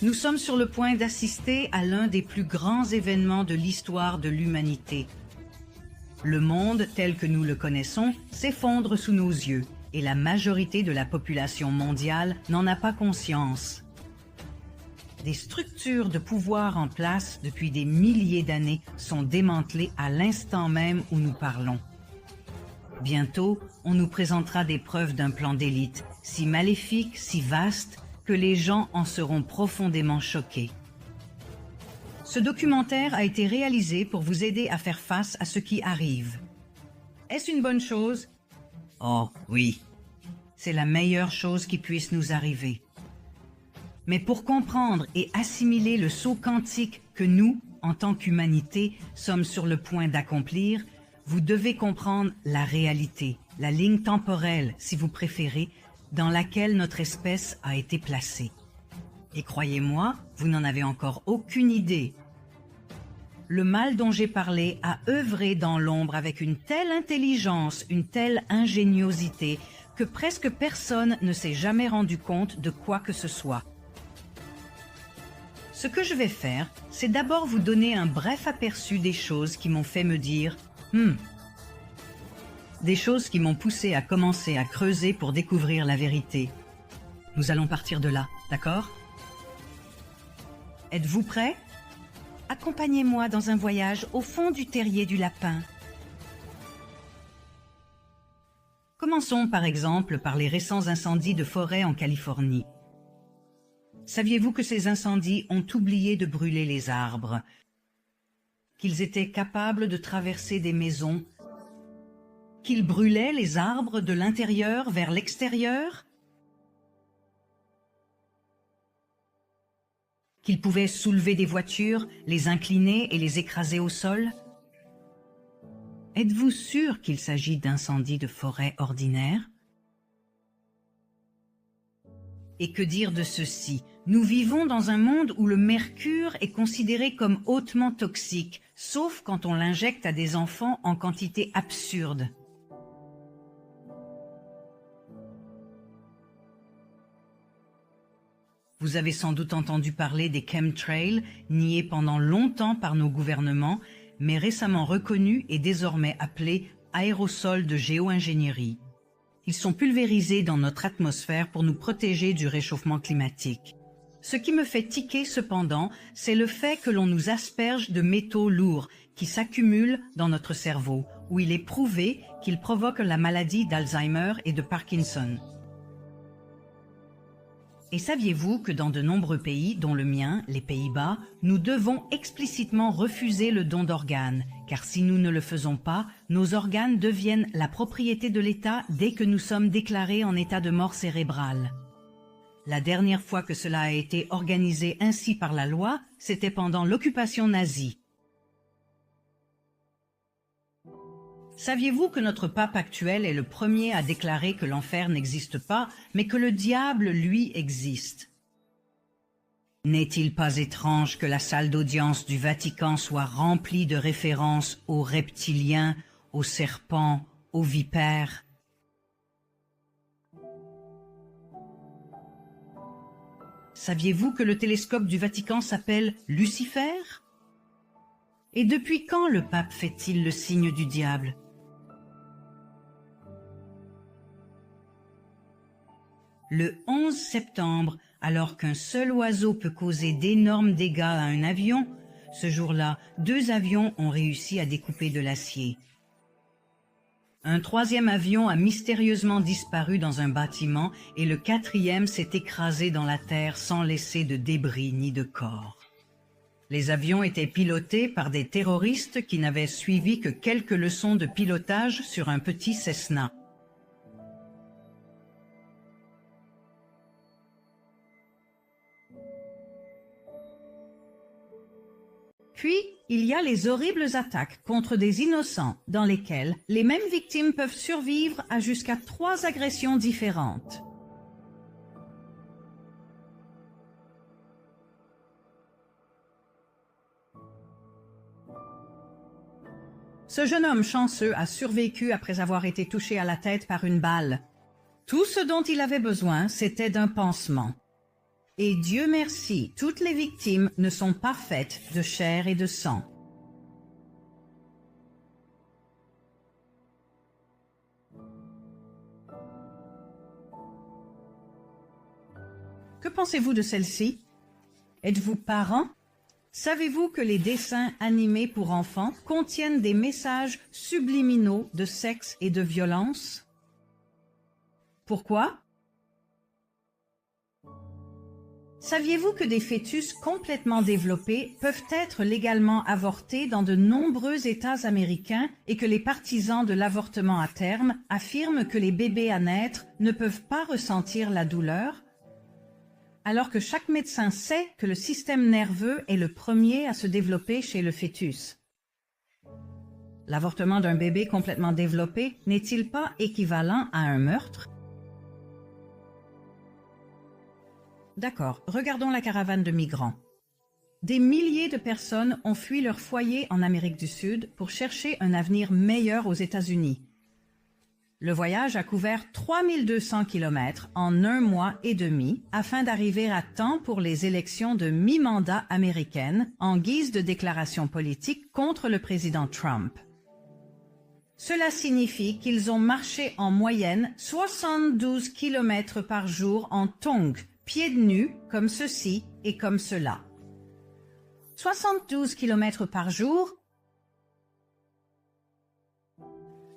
Nous sommes sur le point d'assister à l'un des plus grands événements de l'histoire de l'humanité. Le monde, tel que nous le connaissons, s'effondre sous nos yeux et la majorité de la population mondiale n'en a pas conscience. Des structures de pouvoir en place depuis des milliers d'années sont démantelées à l'instant même où nous parlons. Bientôt, on nous présentera des preuves d'un plan d'élite, si maléfique, si vaste, que les gens en seront profondément choqués. Ce documentaire a été réalisé pour vous aider à faire face à ce qui arrive. Est-ce une bonne chose? Oh, oui. C'est la meilleure chose qui puisse nous arriver. Mais pour comprendre et assimiler le saut quantique que nous, en tant qu'humanité, sommes sur le point d'accomplir, vous devez comprendre la réalité, la ligne temporelle, si vous préférez, dans laquelle notre espèce a été placée. Et croyez-moi, vous n'en avez encore aucune idée. Le mal dont j'ai parlé a œuvré dans l'ombre avec une telle intelligence, une telle ingéniosité, que presque personne ne s'est jamais rendu compte de quoi que ce soit. Ce que je vais faire, c'est d'abord vous donner un bref aperçu des choses qui m'ont fait me dire des choses qui m'ont poussé à commencer à creuser pour découvrir la vérité. Nous allons partir de là, d'accord? Êtes-vous prêts? Accompagnez-moi dans un voyage au fond du terrier du lapin. Commençons par exemple par les récents incendies de forêt en Californie. Saviez-vous que ces incendies ont oublié de brûler les arbres? Qu'ils étaient capables de traverser des maisons? Qu'ils brûlaient les arbres de l'intérieur vers l'extérieur? Qu'ils pouvaient soulever des voitures, les incliner et les écraser au sol? Êtes-vous sûr qu'il s'agit d'incendies de forêt ordinaires? Et que dire de ceci? Nous vivons dans un monde où le mercure est considéré comme hautement toxique, sauf quand on l'injecte à des enfants en quantité absurde. Vous avez sans doute entendu parler des chemtrails, niés pendant longtemps par nos gouvernements, mais récemment reconnus et désormais appelés aérosols de géo-ingénierie. Ils sont pulvérisés dans notre atmosphère pour nous protéger du réchauffement climatique. Ce qui me fait tiquer cependant, c'est le fait que l'on nous asperge de métaux lourds qui s'accumulent dans notre cerveau, où il est prouvé qu'ils provoquent la maladie d'Alzheimer et de Parkinson. Et saviez-vous que dans de nombreux pays, dont le mien, les Pays-Bas, nous devons explicitement refuser le don d'organes, car si nous ne le faisons pas, nos organes deviennent la propriété de l'État dès que nous sommes déclarés en état de mort cérébrale. La dernière fois que cela a été organisé ainsi par la loi, c'était pendant l'occupation nazie. Saviez-vous que notre pape actuel est le premier à déclarer que l'enfer n'existe pas, mais que le diable, lui, existe? N'est-il pas étrange que la salle d'audience du Vatican soit remplie de références aux reptiliens, aux serpents, aux vipères? Saviez-vous que le télescope du Vatican s'appelle Lucifer? Et depuis quand le pape fait-il le signe du diable? Le 11 septembre, alors qu'un seul oiseau peut causer d'énormes dégâts à un avion, ce jour-là, 2 avions ont réussi à découper de l'acier. Un 3e avion a mystérieusement disparu dans un bâtiment et le 4e s'est écrasé dans la terre sans laisser de débris ni de corps. Les avions étaient pilotés par des terroristes qui n'avaient suivi que quelques leçons de pilotage sur un petit Cessna. Puis, il y a les horribles attaques contre des innocents dans lesquelles les mêmes victimes peuvent survivre à jusqu'à 3 agressions différentes. Ce jeune homme chanceux a survécu après avoir été touché à la tête par une balle. Tout ce dont il avait besoin, c'était d'un pansement. Et Dieu merci, toutes les victimes ne sont pas faites de chair et de sang. Que pensez-vous de celle-ci? Êtes-vous parent? Savez-vous que les dessins animés pour enfants contiennent des messages subliminaux de sexe et de violence? Pourquoi? Saviez-vous que des fœtus complètement développés peuvent être légalement avortés dans de nombreux États américains et que les partisans de l'avortement à terme affirment que les bébés à naître ne peuvent pas ressentir la douleur? Alors que chaque médecin sait que le système nerveux est le premier à se développer chez le fœtus. L'avortement d'un bébé complètement développé n'est-il pas équivalent à un meurtre? D'accord, regardons la caravane de migrants. Des milliers de personnes ont fui leur foyer en Amérique du Sud pour chercher un avenir meilleur aux États-Unis. Le voyage a couvert 3200 km en 1 mois et demi afin d'arriver à temps pour les élections de mi-mandat américaines en guise de déclaration politique contre le président Trump. Cela signifie qu'ils ont marché en moyenne 72 km par jour en tongs, pieds nus, comme ceci et comme cela. 72 km par jour?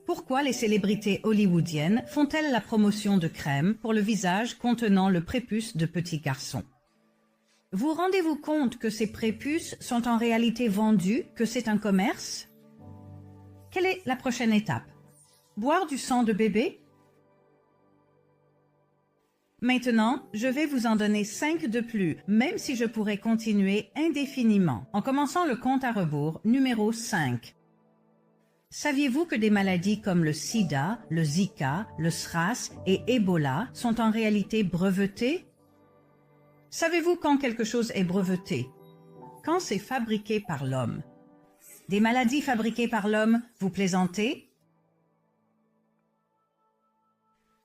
Pourquoi les célébrités hollywoodiennes font-elles la promotion de crèmes pour le visage contenant le prépuce de petits garçons? Vous rendez-vous compte que ces prépuces sont en réalité vendus, que c'est un commerce? Quelle est la prochaine étape? Boire du sang de bébé? Maintenant, je vais vous en donner 5 de plus, même si je pourrais continuer indéfiniment, en commençant le compte à rebours numéro 5. Saviez-vous que des maladies comme le sida, le Zika, le SRAS et Ebola sont en réalité brevetées? Savez-vous quand quelque chose est breveté? Quand c'est fabriqué par l'homme. Des maladies fabriquées par l'homme, vous plaisantez?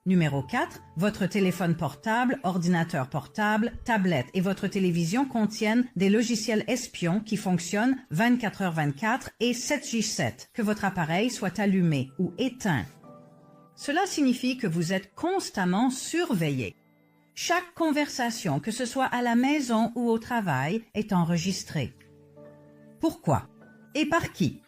Numéro 4, votre téléphone portable, ordinateur portable, tablette et votre télévision contiennent des logiciels espions qui fonctionnent 24h24 et 7J7, que votre appareil soit allumé ou éteint. Cela signifie que vous êtes constamment surveillé. Chaque conversation, que ce soit à la maison ou au travail, est enregistrée. Pourquoi? Et par qui?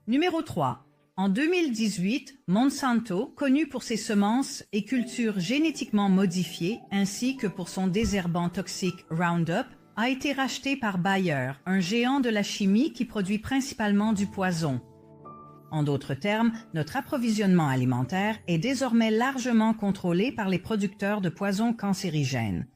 Numéro 3. En 2018, Monsanto, connu pour ses semences et cultures génétiquement modifiées ainsi que pour son désherbant toxique Roundup, a été racheté par Bayer, un géant de la chimie qui produit principalement du poison. En d'autres termes, notre approvisionnement alimentaire est désormais largement contrôlé par les producteurs de poisons cancérigènes.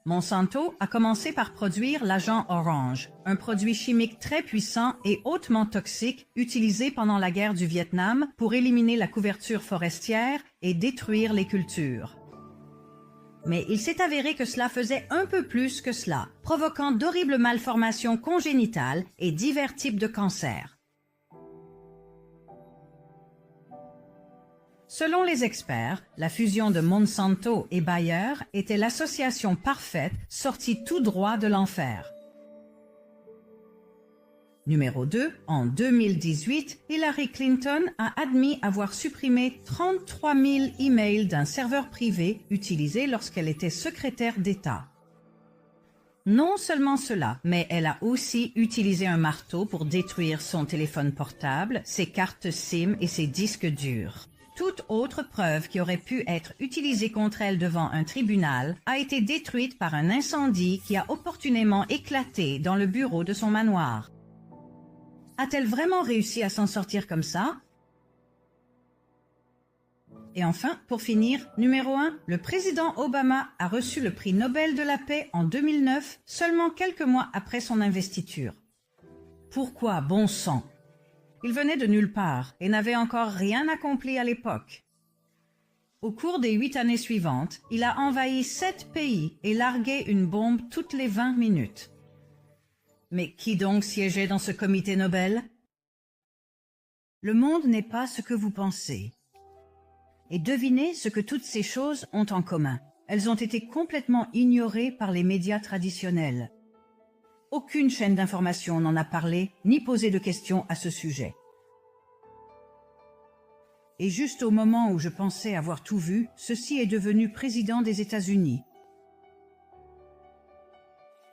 Monsanto a commencé par produire l'agent orange, un produit chimique très puissant et hautement toxique utilisé pendant la guerre du Vietnam pour éliminer la couverture forestière et détruire les cultures. Mais il s'est avéré que cela faisait un peu plus que cela, provoquant d'horribles malformations congénitales et divers types de cancers. Selon les experts, la fusion de Monsanto et Bayer était l'association parfaite sortie tout droit de l'enfer. Numéro 2, en 2018, Hillary Clinton a admis avoir supprimé 33 000 emails d'un serveur privé utilisé lorsqu'elle était secrétaire d'État. Non seulement cela, mais elle a aussi utilisé un marteau pour détruire son téléphone portable, ses cartes SIM et ses disques durs. Toute autre preuve qui aurait pu être utilisée contre elle devant un tribunal a été détruite par un incendie qui a opportunément éclaté dans le bureau de son manoir. A-t-elle vraiment réussi à s'en sortir comme ça? Et enfin, pour finir, numéro 1, le président Obama a reçu le prix Nobel de la paix en 2009, seulement quelques mois après son investiture. Pourquoi, bon sang? Il venait de nulle part et n'avait encore rien accompli à l'époque. Au cours des 8 années suivantes, il a envahi 7 pays et largué une bombe toutes les 20 minutes. Mais qui donc siégeait dans ce comité Nobel? Le monde n'est pas ce que vous pensez. Et devinez ce que toutes ces choses ont en commun. elles ont été complètement ignorées par les médias traditionnels. Aucune chaîne d'information n'en a parlé ni posé de questions à ce sujet. Et juste au moment où je pensais avoir tout vu, ceci est devenu président des États-Unis.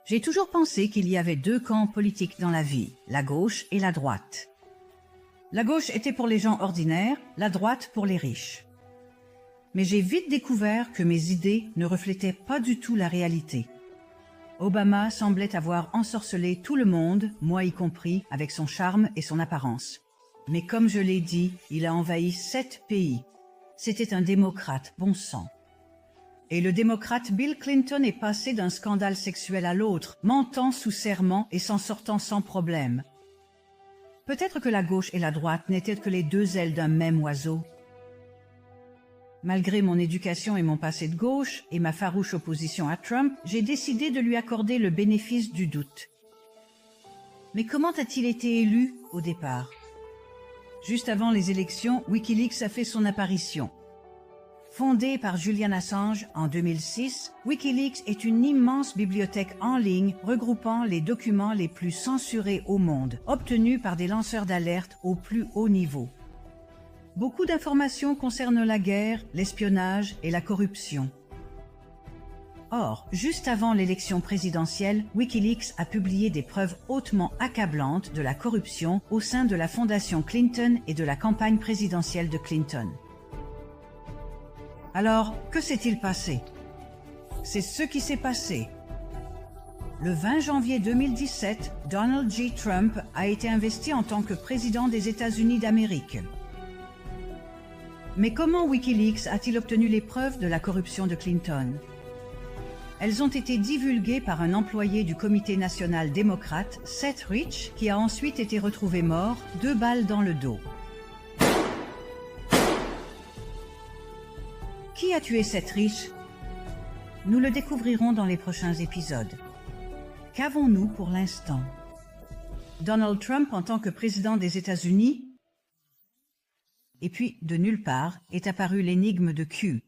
J'ai toujours pensé qu'il y avait deux camps politiques dans la vie, la gauche et la droite. La gauche était pour les gens ordinaires, la droite pour les riches. Mais j'ai vite découvert que mes idées ne reflétaient pas du tout la réalité. Obama semblait avoir ensorcelé tout le monde, moi y compris, avec son charme et son apparence. Mais comme je l'ai dit, il a envahi 7 pays. C'était un démocrate, bon sang. Et le démocrate Bill Clinton est passé d'un scandale sexuel à l'autre, mentant sous serment et s'en sortant sans problème. Peut-être que la gauche et la droite n'étaient que les deux ailes d'un même oiseau. Malgré mon éducation et mon passé de gauche et ma farouche opposition à Trump, j'ai décidé de lui accorder le bénéfice du doute. Mais comment a-t-il été élu au départ ? Juste avant les élections, Wikileaks a fait son apparition. Fondé par Julian Assange en 2006, Wikileaks est une immense bibliothèque en ligne regroupant les documents les plus censurés au monde, obtenus par des lanceurs d'alerte au plus haut niveau. Beaucoup d'informations concernent la guerre, l'espionnage et la corruption. Or, juste avant l'élection présidentielle, Wikileaks a publié des preuves hautement accablantes de la corruption au sein de la fondation Clinton et de la campagne présidentielle de Clinton. Alors, que s'est-il passé? C'est ce qui s'est passé. Le 20 janvier 2017, Donald J. Trump a été investi en tant que président des États-Unis d'Amérique. Mais comment Wikileaks a-t-il obtenu les preuves de la corruption de Clinton? Elles ont été divulguées par un employé du Comité national démocrate, Seth Rich, qui a ensuite été retrouvé mort, 2 balles dans le dos. Qui a tué Seth Rich? Nous le découvrirons dans les prochains épisodes. Qu'avons-nous pour l'instant? Donald Trump en tant que président des États-Unis? Et puis, de nulle part, est apparue l'énigme de Q.